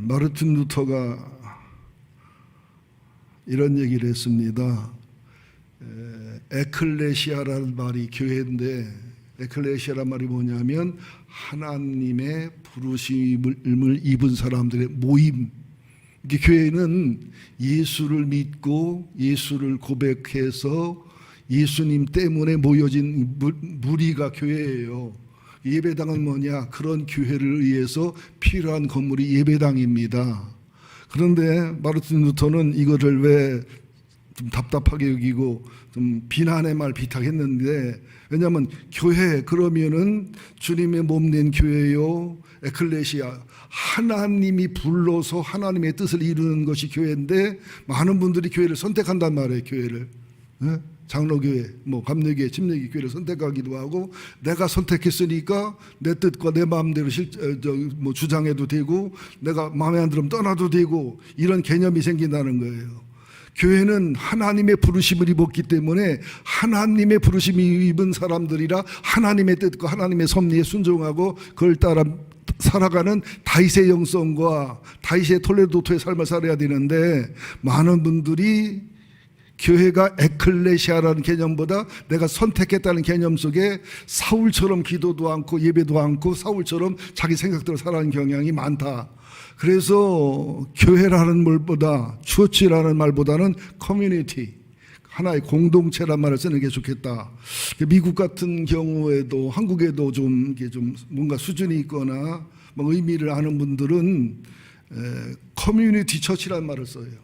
마르틴 루터가 이런 얘기를 했습니다. 에클레시아라는 말이 교회인데, 에클레시아란 말이 뭐냐면 하나님의 부르심을 입은 사람들의 모임. 이게 교회는 예수를 믿고 예수를 고백해서 예수님 때문에 모여진 무리가 교회예요. 예배당은 뭐냐? 그런 교회를 위해서 필요한 건물이 예배당입니다. 그런데 마르틴 루터는 이거를 왜 좀 답답하게 여기고 좀 비난의 말 비탁했는데, 왜냐하면 교회 그러면은 주님의 몸된 교회요, 에클레시아, 하나님이 불러서 하나님의 뜻을 이루는 것이 교회인데 많은 분들이 교회를 선택한단 말이에요. 교회를 장로교회, 감리교회, 침례교회 교회를 선택하기도 하고, 내가 선택했으니까 내 뜻과 내 마음대로 주장해도 되고 내가 마음에 안 들으면 떠나도 되고, 이런 개념이 생긴다는 거예요. 교회는 하나님의 부르심을 입었기 때문에 하나님의 부르심을 입은 사람들이라 하나님의 뜻과 하나님의 섭리에 순종하고 그걸 따라 살아가는 다윗의 영성과 다윗의 톨레도토의 삶을 살아야 되는데, 많은 분들이 교회가 에클레시아라는 개념보다 내가 선택했다는 개념 속에 사울처럼 기도도 않고 예배도 않고 사울처럼 자기 생각대로 살아가는 경향이 많다. 그래서 교회라는 말보다, 추어치라는 말보다는 커뮤니티, 하나의 공동체란 말을 쓰는 게 좋겠다. 미국 같은 경우에도 한국에도 좀 뭔가 수준이 있거나 의미를 아는 분들은 커뮤니티 처치라는 말을 써요.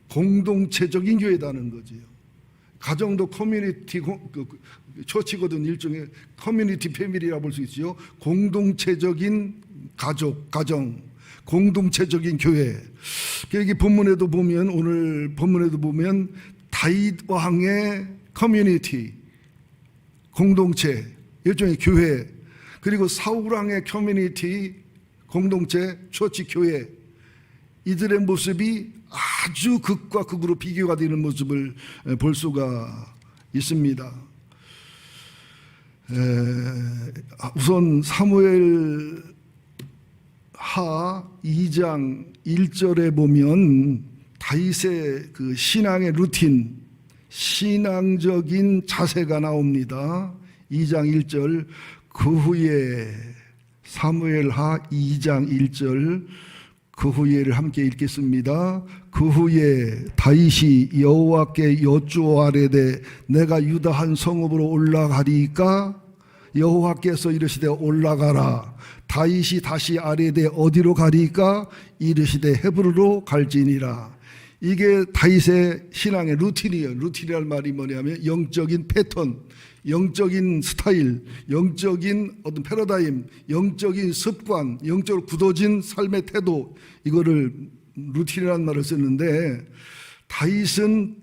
공동체적인 교회다는 거지요. 가정도 커뮤니티 처치거든. 일종의 커뮤니티 패밀리라고 볼 수 있지요. 공동체적인 가정, 공동체적인 교회. 여기 본문에도 보면, 오늘 본문에도 보면 다윗 왕의 커뮤니티, 공동체, 일종의 교회, 그리고 사울 왕의 커뮤니티, 공동체, 처치, 교회, 이들의 모습이 아주 극과 극으로 비교가 되는 모습을 볼 수가 있습니다. 우선 사무엘 하 2장 1절에 보면 다윗의 그 신앙의 루틴, 신앙적인 자세가 나옵니다. 2장 1절, 그 후에 사무엘 하 2장 1절, 그 후에를 함께 읽겠습니다. 그 후에 다윗이 여호와께 여쭈아뢰되 내가 유다 한 성읍으로 올라가리까? 여호와께서 이르시되 올라가라. 다윗이 다시 아뢰되 어디로 가리까? 이르시되 헤브론으로 갈지니라. 이게 다윗의 신앙의 루틴이에요. 루틴이란 말이 뭐냐면 영적인 패턴, 영적인 스타일, 영적인 어떤 패러다임, 영적인 습관, 영적으로 굳어진 삶의 태도, 이거를 루틴이라는 말을 쓰는데, 다윗은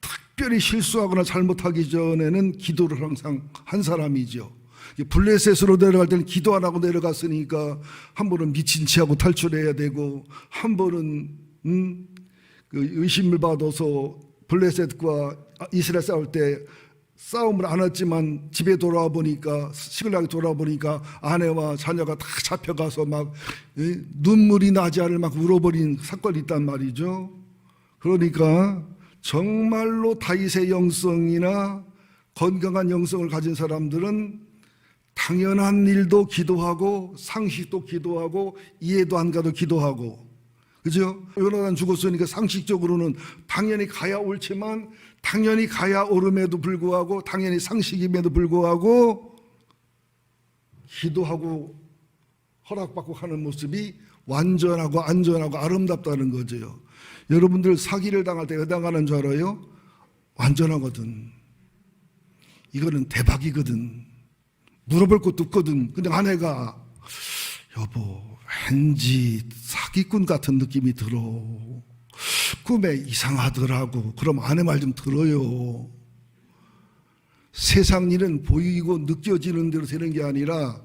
특별히 실수하거나 잘못하기 전에는 기도를 항상 한 사람이죠. 블레셋으로 내려갈 때는 기도 안 하고 내려갔으니까 한 번은 미친 체하고 탈출해야 되고, 한 번은 의심을 받아서 블레셋과 이스라엘 싸울 때 싸움을 안 했지만 집에 돌아와 보니까, 시글락에 돌아와 보니까 아내와 자녀가 다 잡혀가서 막 눈물이 나지 않을 막 울어버린 사건이 있단 말이죠. 그러니까 정말로 다윗의 영성이나 건강한 영성을 가진 사람들은 당연한 일도 기도하고 상식도 기도하고 이해도 안 가도 기도하고, 그죠? 요나단 죽었으니까 상식적으로는 당연히 가야 옳지만, 당연히 가야 옳음에도 불구하고, 당연히 상식임에도 불구하고 기도하고 허락받고 하는 모습이 완전하고 안전하고 아름답다는 거죠. 여러분들 사기를 당할 때 해당하는 줄 알아요? 완전하거든. 이거는 대박이거든. 물어볼 것도 없거든. 근데 아내가 여보 왠지 사기꾼 같은 느낌이 들어, 꿈에 이상하더라고. 그럼 아내 말 좀 들어요. 세상 일은 보이고 느껴지는 대로 되는 게 아니라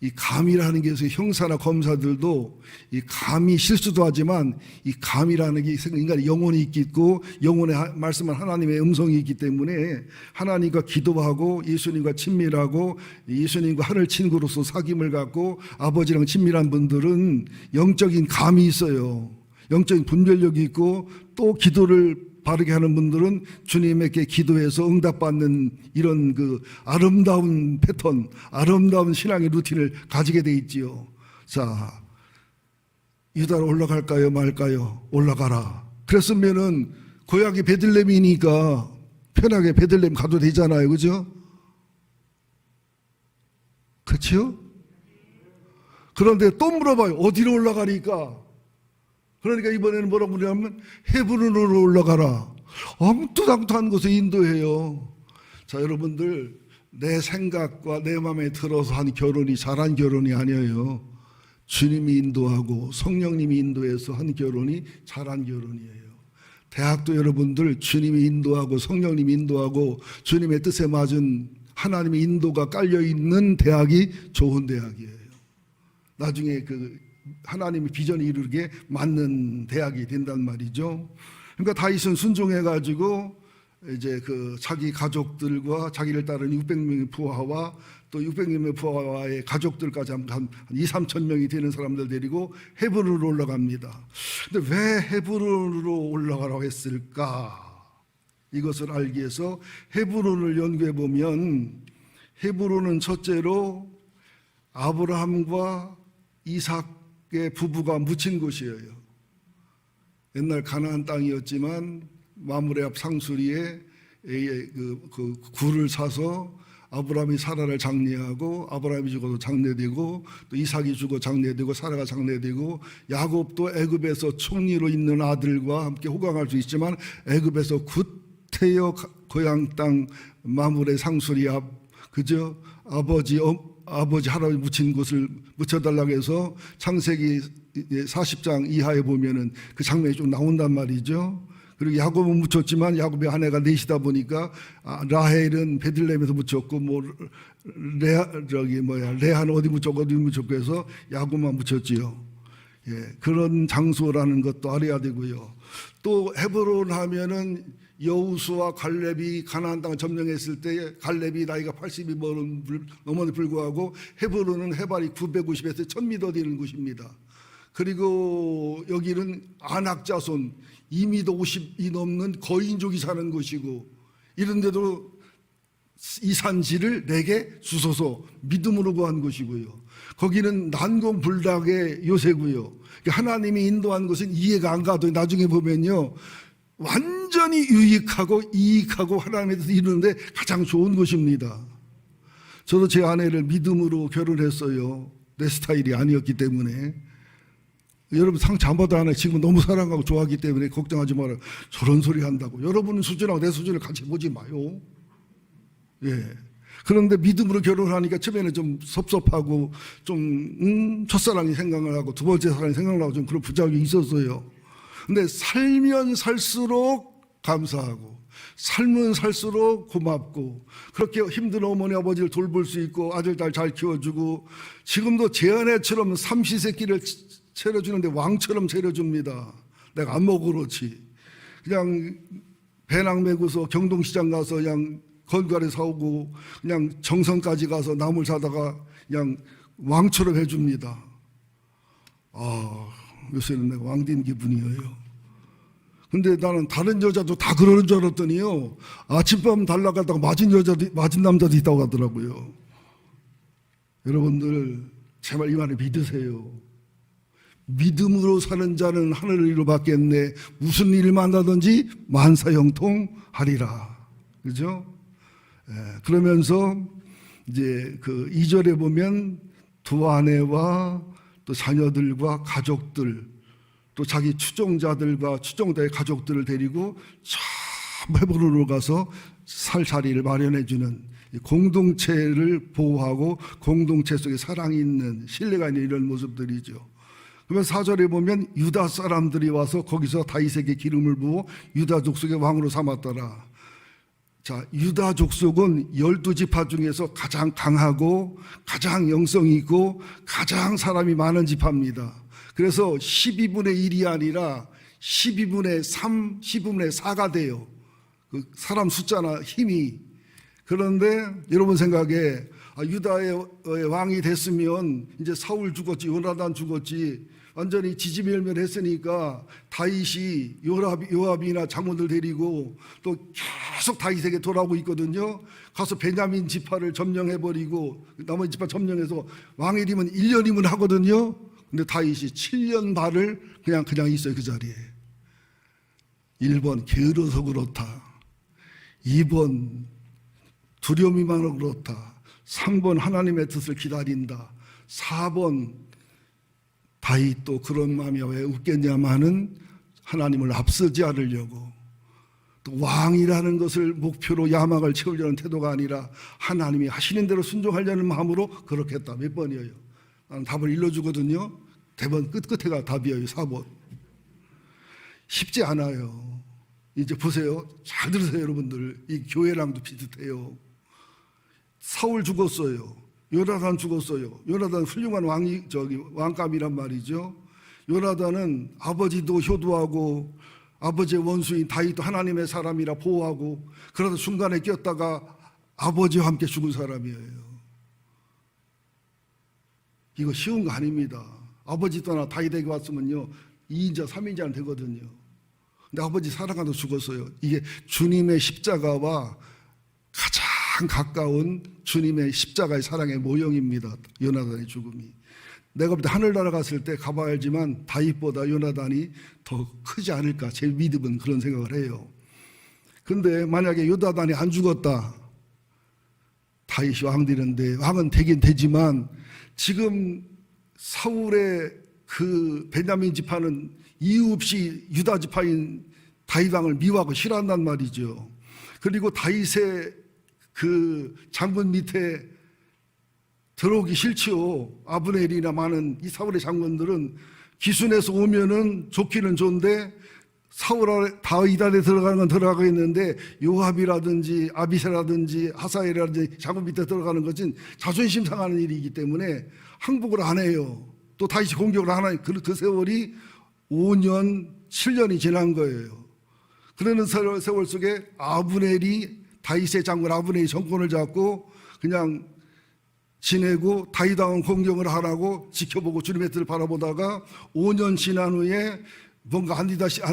이 감이라는 게 있어요. 형사나 검사들도 이 감이 실수도 하지만 이 감이라는 게 인간의 영혼이 있고 영혼에 말씀한 하나님의 음성이 있기 때문에 하나님과 기도하고 예수님과 친밀하고 예수님과 하늘 친구로서 사귐을 갖고 아버지랑 친밀한 분들은 영적인 감이 있어요. 영적인 분별력이 있고 또 기도를 바르게 하는 분들은 주님에게 기도해서 응답받는 이런 그 아름다운 패턴, 아름다운 신앙의 루틴을 가지게 돼 있지요. 자, 유다로 올라갈까요, 말까요? 올라가라. 그랬으면은 고향이 베들레헴이니까 편하게 베들레헴 가도 되잖아요, 그죠? 그렇죠? 그런데 또 물어봐요. 어디로 올라가니까? 그러니까 이번에는 뭐라고 그러냐면 헤브론으로 올라가라. 엉뚱한 곳에 인도해요. 자, 여러분들, 내 생각과 내 마음에 들어서 한 결혼이 잘한 결혼이 아니에요. 주님이 인도하고 성령님이 인도해서 한 결혼이 잘한 결혼이에요. 대학도 여러분들 주님이 인도하고 성령님이 인도하고 주님의 뜻에 맞은 하나님의 인도가 깔려있는 대학이 좋은 대학이에요. 나중에 그 하나님의 비전을 이루게 맞는 대학이 된단 말이죠. 그러니까 다윗은 순종해가지고 이제 그 자기 가족들과 자기를 따르는 600명의 부하와 또 600명의 부하와의 가족들까지 한 2, 3천 명이 되는 사람들 데리고 헤브론으로 올라갑니다. 근데 왜 헤브론으로 올라가라고 했을까? 이것을 알기 위해서 헤브론을 연구해 보면 헤브론은 첫째로 아브라함과 이삭의 부부가 묻힌 곳이에요. 옛날 가나안 땅이었지만 마므레 앞 상수리에 그 굴을 사서 아브라함이 사라를 장례하고 아브라함이 죽어도 장례되고 또 이삭이 죽어 장례되고 사라가 장례되고 야곱도 애굽에서 총리로 있는 아들과 함께 호강할 수 있지만 애굽에서 구태여 고향 땅 마므레 상수리 앞 그저 아버지 할아버지 묻힌 곳을 묻혀달라고 해서 창세기 40장 이하에 보면은 그 장면이 좀 나온단 말이죠. 그리고 야곱은 묻혔지만 야곱의 아내가 넷이다 보니까 라헬은 베들레헴에서 묻혔고 레아는 어디 묻혔고 해서 야곱만 묻혔지요. 예, 그런 장소라는 것도 알아야 되고요. 또 헤브론 하면은 여호수아 갈렙이 가나안 땅을 점령했을 때 갈렙이 나이가 80이 넘어도 불구하고 헤브론은 해발이 950에서 1000m 되는 곳입니다. 그리고 여기는 아낙 자손 2m 50이 넘는 거인족이 사는 곳이고 이런데도 이 산지를 내게 주소서 믿음으로 구한 곳이고요. 거기는 난공불락의 요새고요. 하나님이 인도한 것은 이해가 안 가도 나중에 보면요 완전히 유익하고 이익하고 하나님에 대해서 이루는데 가장 좋은 곳입니다. 저도 제 아내를 믿음으로 결혼했어요. 내 스타일이 아니었기 때문에. 여러분 상처 안 받아 하나 지금 너무 사랑하고 좋아하기 때문에 걱정하지 마라. 저런 소리 한다고. 여러분 수준하고 내 수준을 같이 보지 마요. 예. 그런데 믿음으로 결혼하니까 처음에는 좀 섭섭하고 좀 첫사랑이 생각을 하고 두 번째 사랑이 생각을 하고 좀 그런 부작용이 있었어요. 근데 살면 살수록 감사하고 살면 살수록 고맙고 그렇게 힘든 어머니 아버지를 돌볼 수 있고 아들 딸 잘 키워주고 지금도 제 아내처럼 삼시세끼를 차려주는데 왕처럼 차려줍니다. 내가 안 먹어 그렇지. 그냥 배낭 메고서 경동시장 가서 그냥 건가리 사오고 그냥 정선까지 가서 나물 사다가 그냥 왕처럼 해줍니다. 요새는 내가 왕된 기분이에요. 근데 나는 다른 여자도 다 그러는 줄 알았더니요. 아침밤 달라가다가 맞은 남자도 있다고 하더라고요. 여러분들 제발 이 말을 믿으세요. 믿음으로 사는 자는 하늘을 이루 받겠네. 무슨 일만 하든지 만사형통하리라. 그죠? 그러면서 이제 그 2절에 보면 두 아내와 또 자녀들과 가족들 또 자기 추종자들과 추종자의 가족들을 데리고 저 헤브론으로 가서 살 자리를 마련해 주는 공동체를 보호하고 공동체 속에 사랑이 있는 신뢰가 있는 이런 모습들이죠. 그러면 4절에 보면 유다 사람들이 와서 거기서 다윗에게 기름을 부어 유다 족속의 왕으로 삼았더라. 자, 유다 족속은 12지파 중에서 가장 강하고 가장 영성이 있고 가장 사람이 많은 지파입니다. 그래서 12분의 1이 아니라 12분의 3, 12분의 4가 돼요. 그 사람 숫자나 힘이. 그런데 여러분 생각에 유다의 왕이 됐으면 이제 사울 죽었지, 요나단 죽었지, 완전히 지지멸멸했으니까 다윗이 요압이나 장군들 데리고 또 계속 다윗에게 돌아오고 있거든요. 가서 베냐민 지파를 점령해버리고 나머지 지파 점령해서 왕이 되면 1년이면 하거든요. 근데 다윗이 7년 반을 그냥 있어요, 그 자리에. 1번 게으러서 그렇다, 2번 두려움이 많아서 그렇다, 3번 하나님의 뜻을 기다린다, 4번 다윗도 그런 마음이 왜 웃겠냐마는 하나님을 앞서지 않으려고, 또 왕이라는 것을 목표로 야망을 채우려는 태도가 아니라 하나님이 하시는 대로 순종하려는 마음으로 그렇게 했다. 몇 번이에요? 나는 답을 일러주거든요. 대번 끝에가 답이에요. 4번. 쉽지 않아요. 이제 보세요. 잘 들으세요, 여러분들. 이 교회랑도 비슷해요. 사울 죽었어요. 요나단 죽었어요. 요나단 훌륭한 왕감이란 말이죠. 요나단은 아버지도 효도하고 아버지의 원수인 다윗도 하나님의 사람이라 보호하고, 그러다 중간에 꼈다가 아버지와 함께 죽은 사람이에요. 이거 쉬운 거 아닙니다. 아버지 떠나 다윗에게 왔으면요 2인자 3인자는 되거든요. 근데 아버지 사랑하다 죽었어요. 이게 주님의 십자가와 가장 가까운 주님의 십자가의 사랑의 모형입니다. 요나단의 죽음이. 내가 볼 때 하늘나라 갔을 때 가봐야 알지만 다윗보다 요나단이 더 크지 않을까, 제 믿음은 그런 생각을 해요. 근데 만약에 요나단이 안 죽었다, 다윗이 왕 되는데, 왕은 되긴 되지만 지금 사울의 그 베냐민 지파는 이유 없이 유다 지파인 다윗 왕을 미워하고 싫어한단 말이죠. 그리고 다윗의 그 장군 밑에 들어오기 싫지요. 아브넬이나 많은 이 사울의 장군들은 기순에서 오면은 좋기는 좋은데 사울 다윗 안에 들어가는 건 들어가겠는데 요압이라든지 아비새라든지 하사엘이라든지 장군 밑에 들어가는 것은 자존심 상하는 일이기 때문에 항복을 안 해요. 또 다시 공격을 하나. 그 세월이 5년 7년이 지난 거예요. 그러는 세월 속에 아브넬이, 다윗의 장군 아브넬이 정권을 잡고 그냥 지내고 다윗 왕은 공격을 하라고 지켜보고 주님의 뜻을 바라보다가 5년 지난 후에 뭔가 안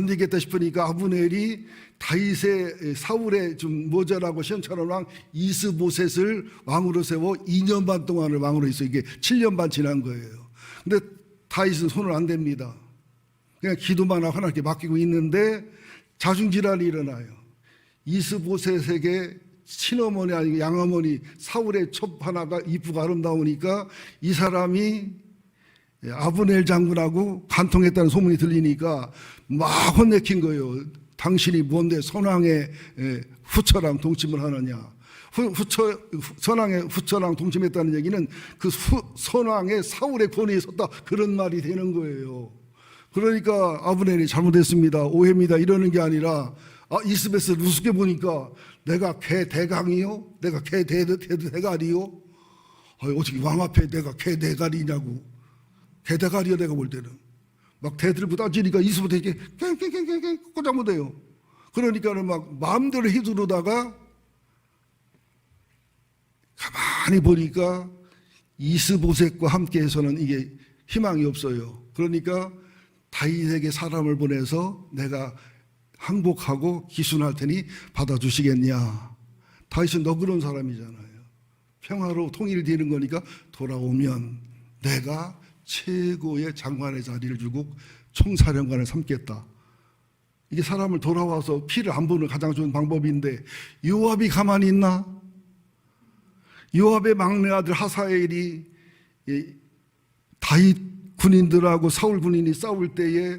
되겠다 싶으니까 아브넬이 다윗의 사울의 좀 모자라고 시험처럼 왕 이스보셋을 왕으로 세워 2년 반 동안을 왕으로 있어. 이게 7년 반 지난 거예요. 근데 다윗은 손을 안 댑니다. 그냥 기도만 하고 하나님께 맡기고 있는데 자중질환이 일어나요. 이스보셋에게 친어머니 아니고 양어머니 사울의 첩 하나가 이쁘고 아름다우니까 이 사람이 아브넬 장군하고 간통했다는 소문이 들리니까 막 혼내킨 거예요. 당신이 뭔데 선왕의 후처랑 동침을 하느냐. 선왕의 후처랑 동침했다는 얘기는 그 선왕의 사울의 권위에 섰다, 그런 말이 되는 거예요. 그러니까 아브넬이 잘못했습니다, 오해입니다 이러는 게 아니라, 이스보셋을 우습게 보니까 내가 개 대강이요? 내가 개 대가리요? 어떻게 왕 앞에 내가 개 대가리냐고. 개 대가리요, 내가 볼 때는. 막 대들고 따지니까 이스보셋이 깽깽깽깽 꽂아못해요. 그러니까는 막 마음대로 휘두르다가 가만히 보니까 이스보셋과 함께해서는 이게 희망이 없어요. 그러니까 다윗에게 사람을 보내서 내가 항복하고 기순할 테니 받아주시겠냐. 다윗은 너그러운 사람이잖아요. 평화로 통일되는 거니까 돌아오면 내가 최고의 장관의 자리를 주고 총사령관을 삼겠다. 이게 사람을 돌아와서 피를 안 보는 가장 좋은 방법인데 요압이 가만히 있나? 요압의 막내 아들 하사엘이 다윗 군인들하고 사울 군인이 싸울 때에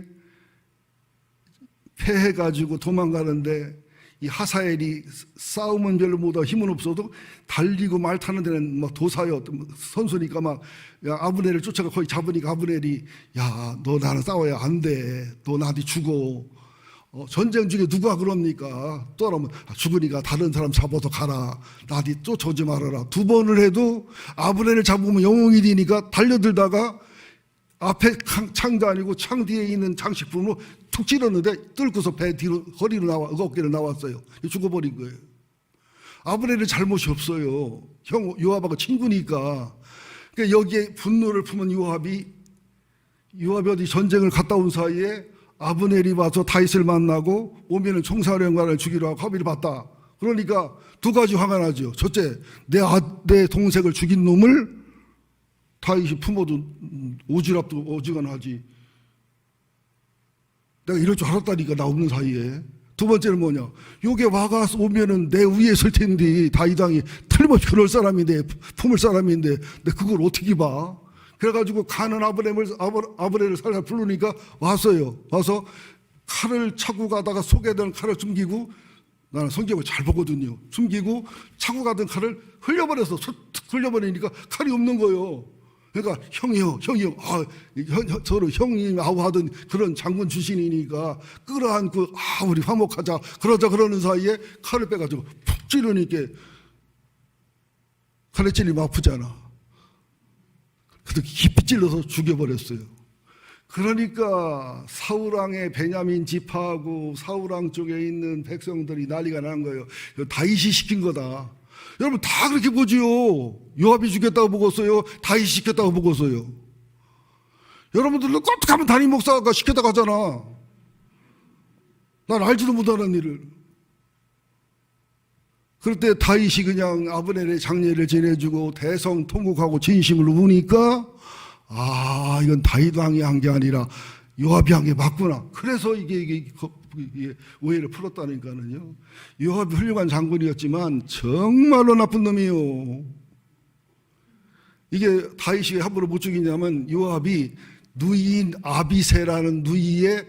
패해가지고 도망가는데 이 하사엘이 싸움은 별로 못하고 힘은 없어도 달리고 말 타는 데는 막 도사요, 선수니까 막 아브넬을 쫓아가 거의 잡으니까 아브넬이 야, 너 나랑 싸워야 안 돼. 너 나한테 죽어. 전쟁 중에 누가 그럽니까? 떠나면 죽으니까 다른 사람 잡아서 가라. 나디 쫓아오지 말아라. 두 번을 해도 아브넬을 잡으면 영웅이 되니까 달려들다가 앞에 창도 아니고 창 뒤에 있는 장식품으로 툭 찔렀는데 뚫고서 배 뒤로 허리로 어깨로 나왔어요. 죽어버린 거예요. 아브넬의 잘못이 없어요. 형 요압하고 친구니까. 그러니까 여기에 분노를 품은 요압이 어디 전쟁을 갔다 온 사이에 아브넬이 와서 다윗을 만나고 오면은 총사령관을 죽이려 하고 합의를 봤다. 그러니까 두 가지 화가 나죠. 첫째, 내 동생을 죽인 놈을 다윗이 품어도 오지랖도 어지간하지. 내가 이럴 줄 알았다니까, 나 없는 사이에. 두 번째는 뭐냐, 요게 와가 오면은 내 위에 설 텐데 다윗 왕이 틀림없이 그럴 사람인데, 품을 사람인데 내 그걸 어떻게 봐? 그래가지고 가는 아브넬을 살살 부르니까 왔어요. 와서 칼을 차고 가다가 속에 든 칼을 숨기고, 나는 성경을 잘 보거든요. 숨기고 차고 가던 칼을 흘려버려서 흘려버리니까 칼이 없는 거예요. 그러니까 형이요. 서로 형님 아우 하던 그런 장군 출신이니까 끌어안고 우리 화목하자 그러는 사이에 칼을 빼가지고 푹 찌르니까 칼에 찔리면 아프잖아. 그래서 깊이 찔러서 죽여버렸어요. 그러니까 사울왕의 베냐민 지파하고 사울왕 쪽에 있는 백성들이 난리가 난 거예요. 다윗이 시킨 거다. 여러분 다 그렇게 보지요. 요압이 죽였다고 보고서요, 다윗이 시켰다고 보고서요. 여러분들도 깜짝하면 담임 목사가 시켰다고 하잖아. 난 알지도 못하는 일을. 그럴 때 다윗이 그냥 아브넬의 장례를 지내주고 대성통곡하고 진심을 우니까 이건 다윗 왕이 한 게 아니라 요압이 한 게 맞구나. 그래서 이게 오해를 풀었다니까는요. 요압이 훌륭한 장군이었지만 정말로 나쁜 놈이요. 이게 다윗이 함부로 못 죽이냐면 요압이 누이인 아비새라는 누이의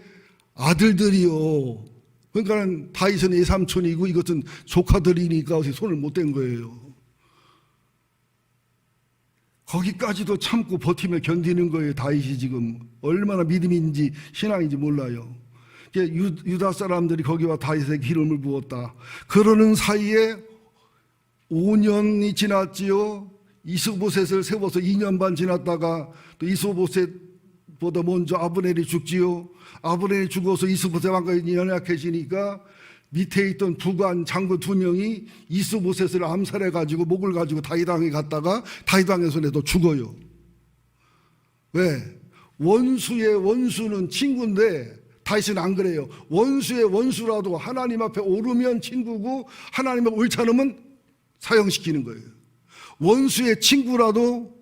아들들이요. 그러니까 다윗은 외삼촌이고 이것은 조카들이니까 어떻게 손을 못 댄 거예요. 거기까지도 참고 버티며 견디는 거예요. 다윗이 지금 얼마나 믿음인지 신앙인지 몰라요. 유다 사람들이 거기와 다윗에게 기름을 부었다. 그러는 사이에 5년이 지났지요. 이스보셋을 세워서 2년 반 지났다가 또 이스보셋보다 먼저 아브넬이 죽지요. 아브넬이 죽어서 이스보셋 왕과 연약해지니까 밑에 있던 부관 장군 2명이 이스보셋을 암살해가지고 목을 가지고 다윗왕에 갔다가 다윗왕의 손에도 죽어요. 왜? 원수의 원수는 친구인데 다윗은 안 그래요. 원수의 원수라도 하나님 앞에 오르면 친구고 하나님 앞에 옳지 않으면 사형시키는 거예요. 원수의 친구라도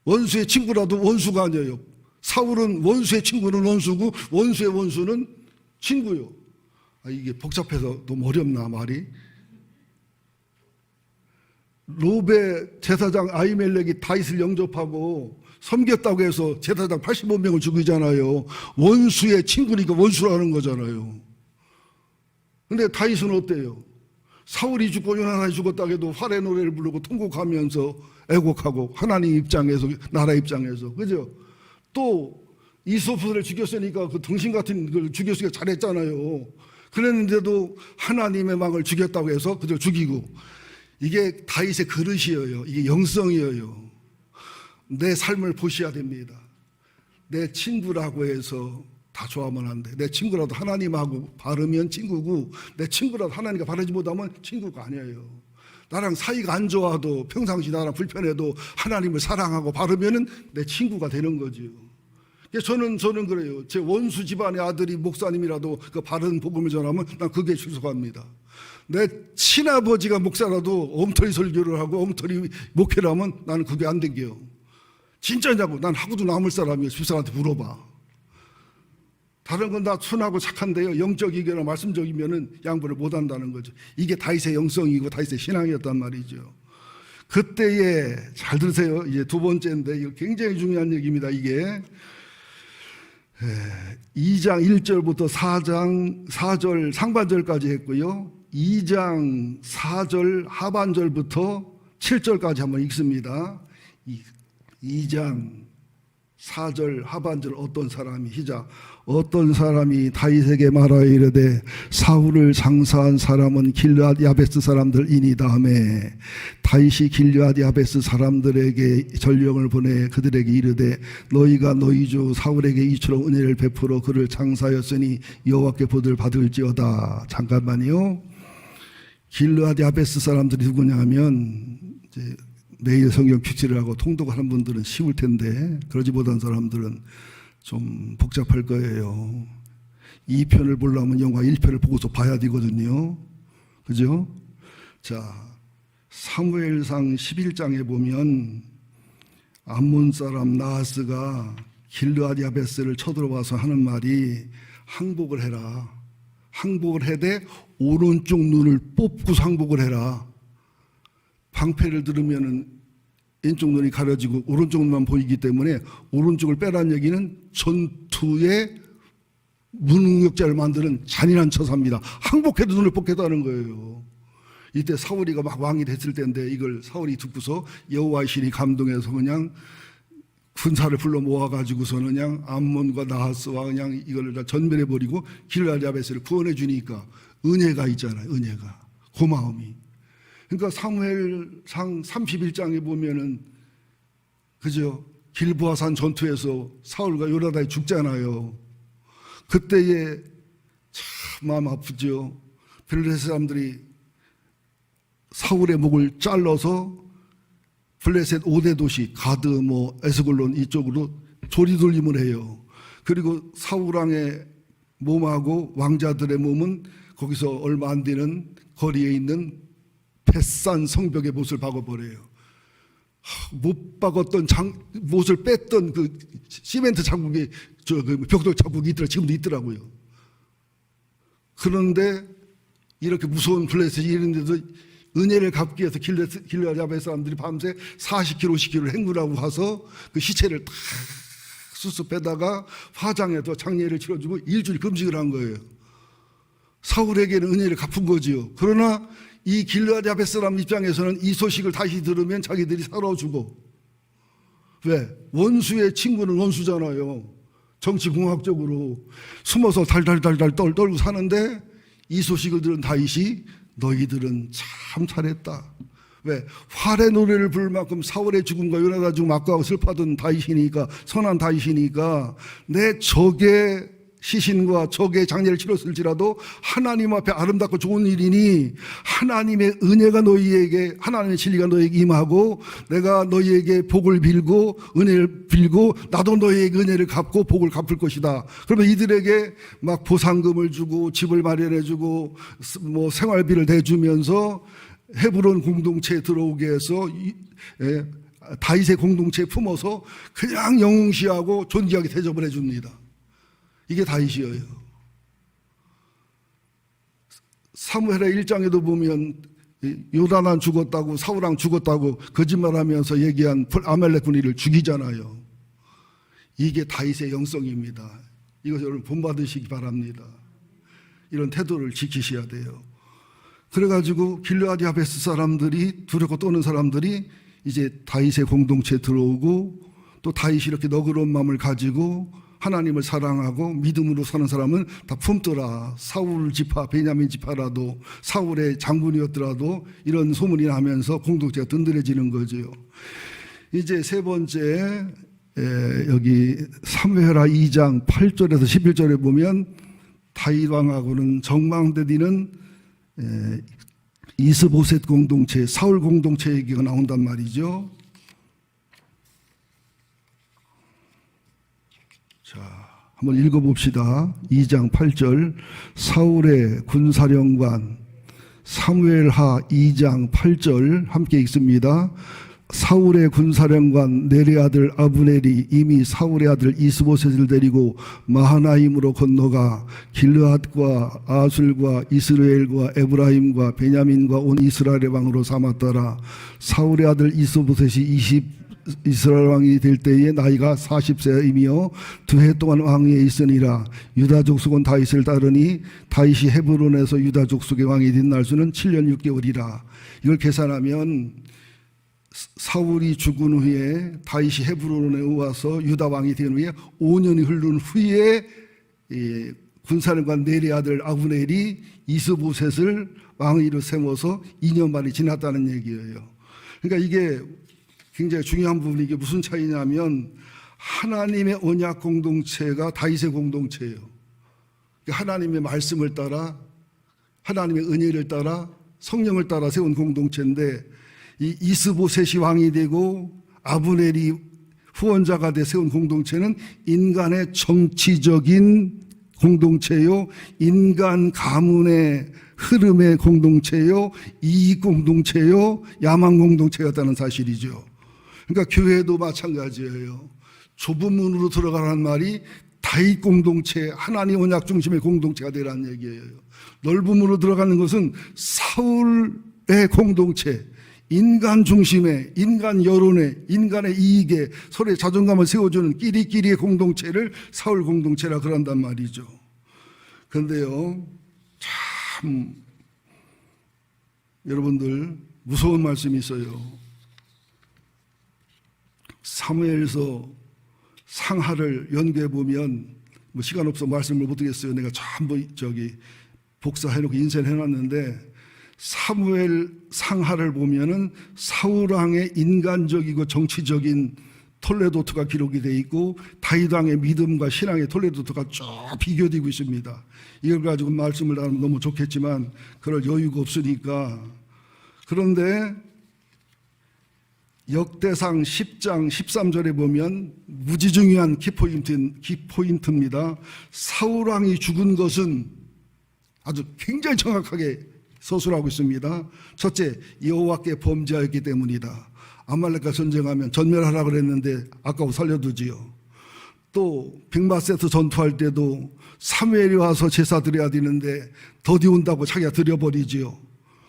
원수가 아니에요. 사울은 원수의 친구는 원수고 원수의 원수는 친구요. 이게 복잡해서 너무 어렵나 말이. 롭의 제사장 아히멜렉이 다윗을 영접하고 섬겼다고 해서 제사장 85명을 죽이잖아요. 원수의 친구니까 원수라는 거잖아요. 근데 다윗은 어때요? 사울이 죽고 요나단이 죽었다고 해도 활의 노래를 부르고 통곡하면서 애곡하고 하나님 입장에서 나라 입장에서 그죠? 또 이소프를 죽였으니까 그 등신 같은 걸 죽였으니까 잘했잖아요. 그랬는데도 하나님의 왕을 죽였다고 해서 그들 죽이고. 이게 다윗의 그릇이에요. 이게 영성이에요. 내 삶을 보셔야 됩니다. 내 친구라고 해서 다 좋아하면 안 돼. 내 친구라도 하나님하고 바르면 친구고 내 친구라도 하나님과 바르지 못하면 친구가 아니에요. 나랑 사이가 안 좋아도 평상시 나랑 불편해도 하나님을 사랑하고 바르면은 내 친구가 되는 거죠. 저는 그래요. 제 원수 집안의 아들이 목사님이라도 그 바른 복음을 전하면 난 그게 출석합니다. 내 친아버지가 목사라도 엉터리 설교를 하고 엉터리 목회를 하면 나는 그게 안 된게요. 진짜냐고. 난 하고도 남을 사람이에요. 집사람한테 물어봐. 다른 건 다 순하고 착한데요. 영적이거나 말씀적이면은 양보를 못 한다는 거죠. 이게 다윗의 영성이고 다윗의 신앙이었단 말이죠. 그때에 잘 들으세요. 이제 두 번째인데 이거 굉장히 중요한 얘기입니다. 이게 2장 1절부터 4절 상반절까지 했고요. 2장 4절 하반절부터 7절까지 한번 읽습니다. 2장 4절 하반절 어떤 사람이 시작 어떤 사람이 다윗에게 말하여 이르되 사울을 장사한 사람은 길르앗 야베스 사람들이니이다 하매 다윗이 길르앗 야베스 사람들에게 전령을 보내 그들에게 이르되 너희가 너희 주 사울에게 이처럼 은혜를 베풀어 그를 장사하였으니 여호와께 보들 받을지어다. 잠깐만요. 길르앗 야베스 사람들이 누구냐 하면 이제 매일 성경 큐티를 하고 통독하는 분들은 쉬울 텐데 그러지 못한 사람들은 좀 복잡할 거예요. 2편을 보려면 영화 1편을 보고서 봐야 되거든요. 그죠? 자, 사무엘상 11장에 보면 암몬 사람 나하스가 길르앗 야베스를 쳐들어와서 하는 말이 항복을 해라. 항복을 해대 오른쪽 눈을 뽑고 항복을 해라. 방패를 들으면은 왼쪽 눈이 가려지고 오른쪽 눈만 보이기 때문에 오른쪽을 빼라는 얘기는 전투의 무능력자를 만드는 잔인한 처사입니다. 항복해도 눈을 뽑겠다는 거예요. 이때 사울이가 막 왕이 됐을 때인데 이걸 사울이 듣고서 여호와의 신이 감동해서 그냥 군사를 불러 모아가지고서는 그냥 암몬과 나하스와 그냥 이걸 다 전멸해버리고 길르앗 야베스를 구원해 주니까 은혜가 있잖아요. 은혜가. 고마움이. 그러니까 사무엘상 31장에 보면은 그죠? 길보아산 전투에서 사울과 요나단이 죽잖아요. 그때에 참 마음 아프죠. 블레셋 사람들이 사울의 목을 잘라서 블레셋 5대 도시 가드 뭐 에스골론 이쪽으로 조리돌림을 해요. 그리고 사울 왕의 몸하고 왕자들의 몸은 거기서 얼마 안 되는 거리에 있는 뱃산 성벽에 못을 박아버려요. 못 박았던 못을 뺐던 그 시멘트 자국이 그 벽돌 자국이 지금도 있더라고요. 그런데 이렇게 무서운 블레셋이 이런데도 은혜를 갚기 위해서 길르앗 야베스 사람들이 밤새 40km, 50km를 행군하고 가서 그 시체를 다 수습 빼다가 화장해서 장례를 치러주고 일주일 금식을 한 거예요. 사울에게는 은혜를 갚은 거지요. 그러나 이 길르앗 야베스 사람 입장에서는 이 소식을 다시 들으면 자기들이 살아 죽어. 왜? 원수의 친구는 원수잖아요. 정치공학적으로 숨어서 달달달달 떨고 사는데 이 소식을 들은 다윗이 너희들은 참 잘했다. 왜? 활의 노래를 부를 만큼 사울의 죽음과 요나단 죽음 아까워 슬퍼하던 다윗이니까 선한 다윗이니까 내 적의 시신과 적의 장례를 치렀을지라도 하나님 앞에 아름답고 좋은 일이니 하나님의 은혜가 너희에게 하나님의 진리가 너희에게 임하고 내가 너희에게 복을 빌고 은혜를 빌고 나도 너희에게 은혜를 갚고 복을 갚을 것이다. 그러면 이들에게 막 보상금을 주고 집을 마련해 주고 뭐 생활비를 대주면서 헤브론 공동체에 들어오게 해서 다윗의 공동체에 품어서 그냥 영웅시하고 존귀하게 대접을 해줍니다. 이게 다윗이에요. 사무엘하 1장에도 보면 요나단 죽었다고 사울왕 죽었다고 거짓말하면서 얘기한 아말렉 군인을 죽이잖아요. 이게 다윗의 영성입니다. 이것을 여러분 본받으시기 바랍니다. 이런 태도를 지키셔야 돼요. 그래가지고 길르앗 야베스 사람들이 두렵고 떠는 사람들이 이제 다윗의 공동체에 들어오고 또 다윗이 이렇게 너그러운 마음을 가지고 하나님을 사랑하고 믿음으로 사는 사람은 다 품더라. 사울 지파, 베냐민 지파라도 사울의 장군이었더라도 이런 소문이 나면서 공동체가 든든해지는 거죠. 이제 세 번째 여기 사무엘하 2장 8절에서 11절에 보면 다윗 왕하고는 정망대디는 이스보셋 공동체, 사울 공동체 얘기가 나온단 말이죠. 자, 한번 읽어봅시다. 2장 8절 사울의 군사령관 사무엘하 2장 8절 함께 읽습니다. 사울의 군사령관 네리 아들 아브넬이 이미 사울의 아들 이스보셋을 데리고 마하나임으로 건너가 길르앗과 아술과 이스라엘과 에브라임과 베냐민과 온 이스라엘의 왕으로 삼았더라. 사울의 아들 이스보셋이 이스라엘 왕이 될 때에 나이가 40세이며 2해 동안 왕위에 있으니라. 유다 족속은 다윗을 따르니 다윗이 헤브론에서 유다 족속의 왕이 된 날수는 7년 6개월이라. 이걸 계산하면 사울이 죽은 후에 다윗이 헤브론에 와서 유다 왕이 된 후에 5년이 흐른 후에 군사령관 넬의 아들 아브넬이 이스보셋을 왕위로 세워서 2년 만에 지났다는 얘기예요. 그러니까 이게 굉장히 중요한 부분이 이게 무슨 차이냐면 하나님의 언약 공동체가 다윗의 공동체예요. 하나님의 말씀을 따라 하나님의 은혜를 따라 성령을 따라 세운 공동체인데 이 이스보셋이 왕이 되고 아브넬이 후원자가 돼 세운 공동체는 인간의 정치적인 공동체요, 인간 가문의 흐름의 공동체요, 이익 공동체요, 야망 공동체였다는 사실이죠. 그러니까 교회도 마찬가지예요. 좁은 문으로 들어가라는 말이 다윗 공동체, 하나님 언약 중심의 공동체가 되라는 얘기예요. 넓은 문으로 들어가는 것은 사울의 공동체, 인간 중심의, 인간 여론의, 인간의 이익에 서로의 자존감을 세워주는 끼리끼리의 공동체를 사울 공동체라 그런단 말이죠. 그런데요, 참 여러분들 무서운 말씀이 있어요. 사무엘서 상하를 연구해 보면 뭐 시간 없어 말씀을 못 드리겠어요. 내가 전부 복사해놓고 인쇄해놨는데 사무엘 상하를 보면은 사울 왕의 인간적이고 정치적인 톨레도트가 기록이 되어 있고 다윗 왕의 믿음과 신앙의 톨레도트가 쭉 비교되고 있습니다. 이걸 가지고 말씀을 나누면 너무 좋겠지만 그럴 여유가 없으니까. 그런데 역대상 10장 13절에 보면 무지중요한 키포인트입니다. 사울 왕이 죽은 것은 아주 굉장히 정확하게 서술하고 있습니다. 첫째, 여호와께 범죄하였기 때문이다. 아말렉과 전쟁하면 전멸하라고 그랬는데 아까워 살려두지요. 또 백마세트 전투할 때도 사무엘이 와서 제사 드려야 되는데 더디 온다고 자기가 드려버리지요.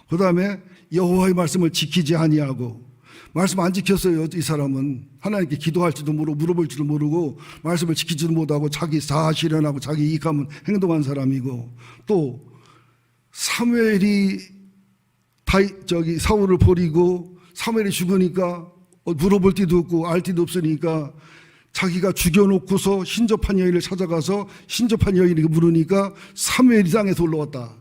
그 다음에 여호와의 말씀을 지키지 아니하고, 말씀 안 지켰어요. 이 사람은 하나님께 기도할지도 모르고 물어볼지도 모르고 말씀을 지키지도 못하고 자기 자아 실현하고 자기 이익하면 행동한 사람이고, 또 사무엘이 사울을 버리고 사무엘이 죽으니까 물어볼 데도 없고 알 데도 없으니까 자기가 죽여놓고서 신접한 여인을 찾아가서 신접한 여인이 물으니까 사무엘이 땅에서 올라왔다.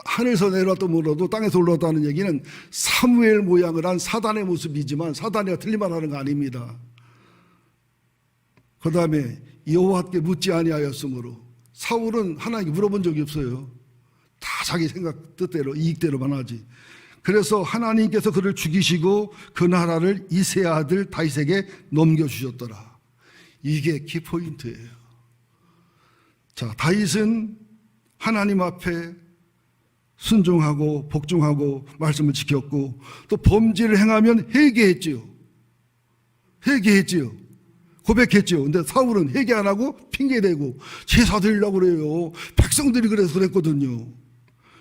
하늘에서 내려왔다 몰라도 땅에서 올라왔다는 얘기는 사무엘 모양을 한 사단의 모습이지만 사단이가 틀린 말 하는 거 아닙니다. 그 다음에 여호와께 묻지 아니하였으므로, 사울은 하나님께 물어본 적이 없어요. 다 자기 생각 뜻대로 이익대로만 하지. 그래서 하나님께서 그를 죽이시고 그 나라를 이새의 아들 다윗에게 넘겨주셨더라. 이게 키포인트예요. 자, 다윗은 하나님 앞에 순종하고 복종하고 말씀을 지켰고 또 범죄를 행하면 회개했지요. 고백했지요. 근데 사울은 회개 안 하고 핑계대고 제사 드리려고 그래요. 백성들이 그래서 그랬거든요.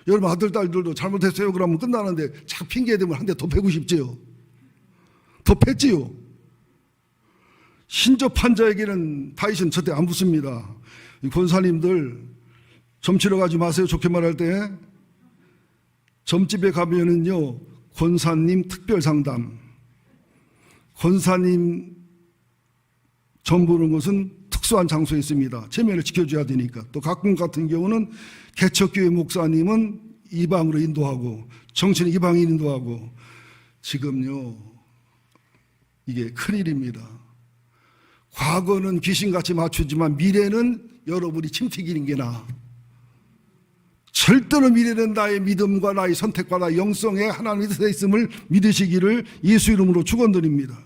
여러분 아들, 딸들도 잘못했어요 그러면 끝나는데 자꾸 핑계대면 한 대 더 패고 싶지요. 더 팼지요. 신접한 자에게는 다윗은 절대 안 붙습니다. 권사님들 점 치러 가지 마세요. 좋게 말할 때 점집에 가면은요, 권사님 특별 상담, 권사님 점 보는 것은 특수한 장소에 있습니다. 체면을 지켜줘야 되니까. 또 가끔 같은 경우는 개척교회 목사님은 이방으로 인도하고 정치는 이방인 인도하고. 지금요, 이게 큰일입니다. 과거는 귀신같이 맞추지만 미래는 여러분이 침튀기는 게 나아. 절대로 미래는 나의 믿음과 나의 선택과 나의 영성에 하나님의 뜻에 있음을 믿으시기를 예수 이름으로 축원드립니다.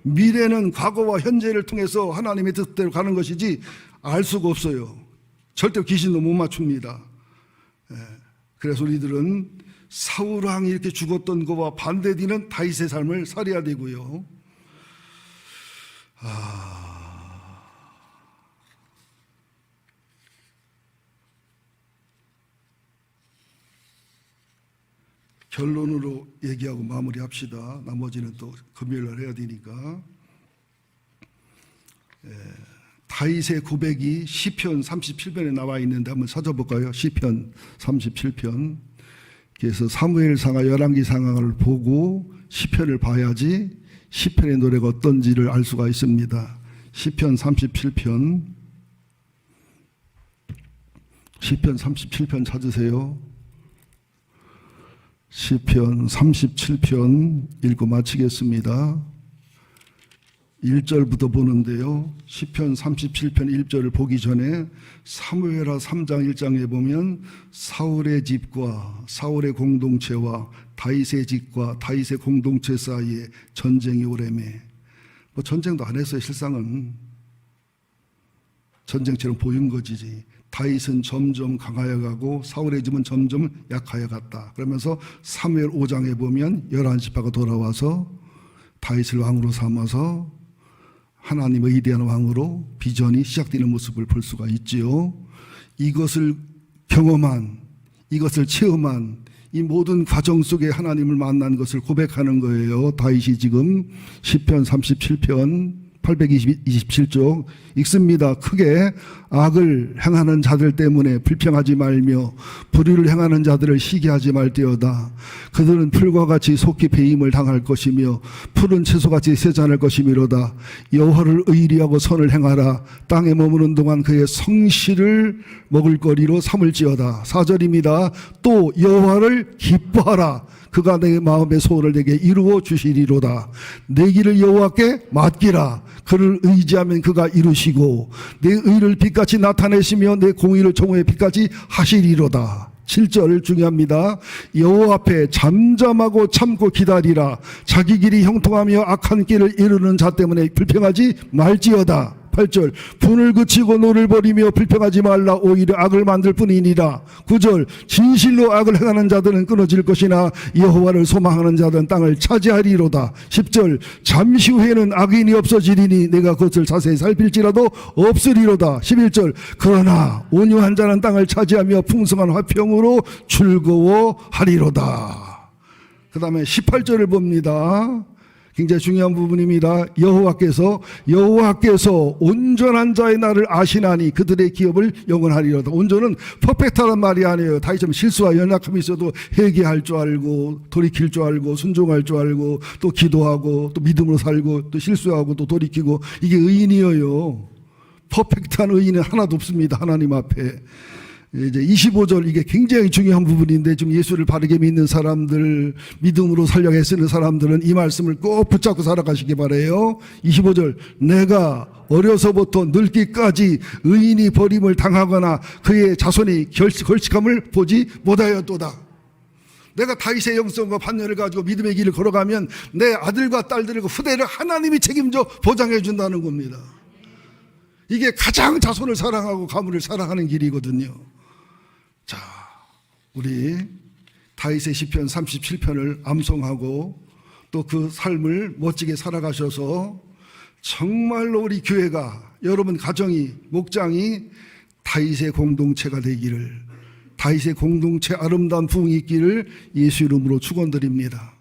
미래는 과거와 현재를 통해서 하나님의 뜻대로 가는 것이지 알 수가 없어요. 절대 귀신도 못 맞춥니다. 그래서 우리들은 사울 왕이 이렇게 죽었던 것과 반대되는 다윗의 삶을 살아야 되고요. 결론으로 얘기하고 마무리합시다. 나머지는 또 금요일날 해야 되니까. 다윗의 고백이 시편 37편에 나와 있는데 한번 찾아볼까요? 시편 37편. 그래서 사무엘상하 열왕기 상하를 보고 시편을 봐야지 시편의 노래가 어떤지를 알 수가 있습니다. 시편 37편, 시편 37편 찾으세요. 시편 37편 읽고 마치겠습니다. 1절부터 보는데요. 시편 37편 1절을 보기 전에 사무엘하 3장 1장에 보면 사울의 집과 사울의 공동체와 다윗의 집과 다윗의 공동체 사이에 전쟁이 오래매. 뭐 전쟁도 안 했어요. 실상은 전쟁처럼 보인 거지. 다윗은 점점 강하여 가고 사울의 집은 점점 약하여 갔다. 그러면서 사무엘 5장에 보면 11지파가 돌아와서 다윗을 왕으로 삼아서 하나님의 위대한 왕으로 비전이 시작되는 모습을 볼 수가 있지요. 이것을 경험한, 이것을 체험한 이 모든 과정 속에 하나님을 만난 것을 고백하는 거예요. 다윗이 지금 시편 37편 827쪽 읽습니다. 크게 악을 행하는 자들 때문에 불평하지 말며 불의를 행하는 자들을 시기하지 말되어다. 그들은 풀과 같이 속히 배임을 당할 것이며 푸른 채소같이 세잔할 것이미로다. 여호와를 의리하고 선을 행하라. 땅에 머무는 동안 그의 성실을 먹을거리로 삼을지어다. 4절입니다. 또 여호와를 기뻐하라. 그가 내 마음의 소원을 내게 이루어 주시리로다. 내 길을 여호와께 맡기라. 그를 의지하면 그가 이루시고 내 의를 빛같이 나타내시며 내 공의를 정오의 빛같이 하시리로다. 7절 중요합니다. 여호와 앞에 잠잠하고 참고 기다리라. 자기 길이 형통하며 악한 길을 이루는 자 때문에 불평하지 말지어다. 8절 분을 그치고 노를 버리며 불평하지 말라. 오히려 악을 만들 뿐이니라. 9절 진실로 악을 행하는 자들은 끊어질 것이나 여호와를 소망하는 자들은 땅을 차지하리로다. 10절 잠시 후에는 악인이 없어지리니 내가 그것을 자세히 살필지라도 없으리로다. 11절 그러나 온유한 자는 땅을 차지하며 풍성한 화평으로 즐거워하리로다. 그 다음에 18절을 봅니다. 굉장히 중요한 부분입니다. 여호와께서 온전한 자의 날을 아시나니 그들의 기업을 영원하리로다. 온전은 퍼펙트란 말이 아니에요. 다윗처럼 실수와 연약함이 있어도 회개할 줄 알고 돌이킬 줄 알고 순종할 줄 알고 또 기도하고 또 믿음으로 살고 또 실수하고 또 돌이키고 이게 의인이에요. 퍼펙트한 의인은 하나도 없습니다. 하나님 앞에. 이제 25절 이게 굉장히 중요한 부분인데 좀 예수를 바르게 믿는 사람들, 믿음으로 살려고 애쓰는 사람들은 이 말씀을 꼭 붙잡고 살아가시기 바라요. 25절 내가 어려서부터 늙기까지 의인이 버림을 당하거나 그의 자손이 걸칙함을 보지 못하였도다. 내가 다윗의 영성과 판결을 가지고 믿음의 길을 걸어가면 내 아들과 딸들과 후대를 하나님이 책임져 보장해 준다는 겁니다. 이게 가장 자손을 사랑하고 가문을 사랑하는 길이거든요. 자, 우리 다윗의 시편 37편을 암송하고 또 그 삶을 멋지게 살아가셔서 정말로 우리 교회가 여러분 가정이 목장이 다윗의 공동체가 되기를 다윗의 공동체 아름다운 부흥이 있기를 예수 이름으로 축원드립니다.